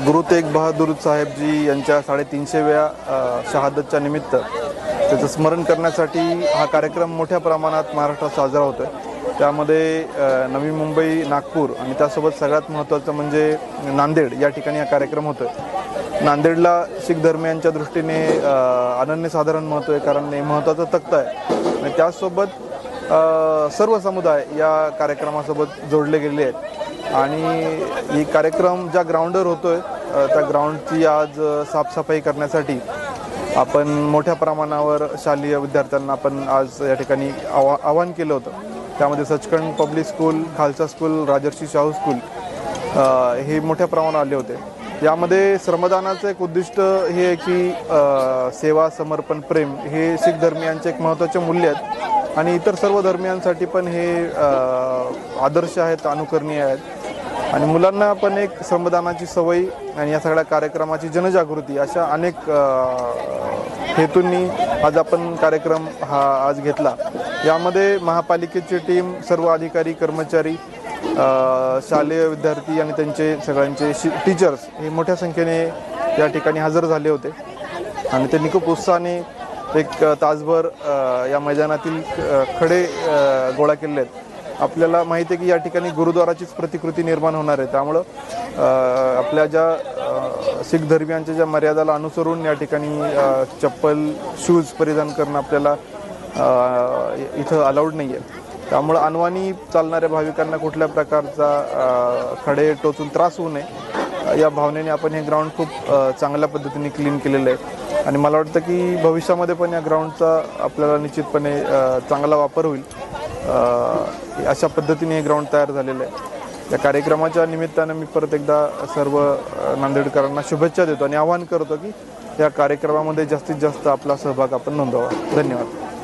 गुरु तेग बहादूर साहेब जी यांच्या 350व्या शहादतच्या निमित्त त्याचं स्मरण करण्यासाठी हा कार्यक्रम मोठ्या प्रमाणात महाराष्ट्रात साजरा होतो आहे। त्यामध्ये नवी मुंबई, नागपूर आणि त्यासोबत सगळ्यात महत्त्वाचं म्हणजे नांदेड या ठिकाणी हा कार्यक्रम होतो आहे। नांदेडला शीख धर्मियांच्या दृष्टीने अनन्यसाधारण महत्त्व आहे, कारण हे महत्त्वाचं तख्त आहे आणि त्यासोबत सर्व समुदाय या कार्यक्रमासोबत जोडले गेले आहेत आणि ही कार्यक्रम ज्या ग्राउंडवर होतोय त्या ग्राउंडची आज साफसफाई करण्यासाठी आपण मोठ्या प्रमाणावर शालेय विद्यार्थ्यांना आपण आज या ठिकाणी आवाहन केलं होतं। त्यामध्ये Sachkhand public school, Khalsa school, Rajarshi Shahu school हे मोठ्या प्रमाणावर आले होते। यामध्ये श्रमदानाचं एक उद्दिष्ट हे आहे की सेवा, समर्पण, प्रेम हे शीख धर्मियांचे एक महत्त्वाचे मूल्य आहेत आणि इतर सर्व धर्मियांसाठी पण हे आदर्श आहेत, अनुकरणीय आहेत आणि मुलांना पण एक श्रमदानाची सवय आणि या सगळ्या कार्यक्रमाची जनजागृती अशा अनेक हेतूंनी आज आपण कार्यक्रम हा आज घेतला। यामध्ये महापालिकेची टीम, सर्व अधिकारी, कर्मचारी, शालेय विद्यार्थी आणि त्यांचे सगळ्यांचे टीचर्स हे मोठ्या संख्येने या ठिकाणी हजर झाले होते आणि त्यांनी खूप उत्साहाने एक तासभर या मैदानातील खडे गोळा केले आहेत। आपल्याला माहिती आहे की या ठिकाणी गुरुद्वाराचीच प्रतिकृती निर्माण होणार आहे, त्यामुळं आपल्या ज्या शीख धर्मियांच्या ज्या मर्यादाला अनुसरून या ठिकाणी चप्पल, शूज परिधान करणं आपल्याला इथं अलाउड नाही आहे। त्यामुळं अनवाणी चालणाऱ्या भाविकांना कुठल्या प्रकारचा खडे टोचून त्रास होऊ नये या भावनेने आपण हे ग्राउंड खूप चांगल्या पद्धतीने क्लीन केलेलं आहे आणि मला वाटतं की भविष्यामध्ये पण या ग्राउंडचा आपल्याला निश्चितपणे चांगला वापर होईल अशा पद्धतीने हे ग्राउंड तयार झालेलं आहे। या कार्यक्रमाच्या निमित्तानं मी परत एकदा सर्व नांदेडकरांना शुभेच्छा देतो आणि आवाहन करतो की या कार्यक्रमामध्ये जास्तीत जास्त आपला सहभाग आपण नोंदवावा। धन्यवाद।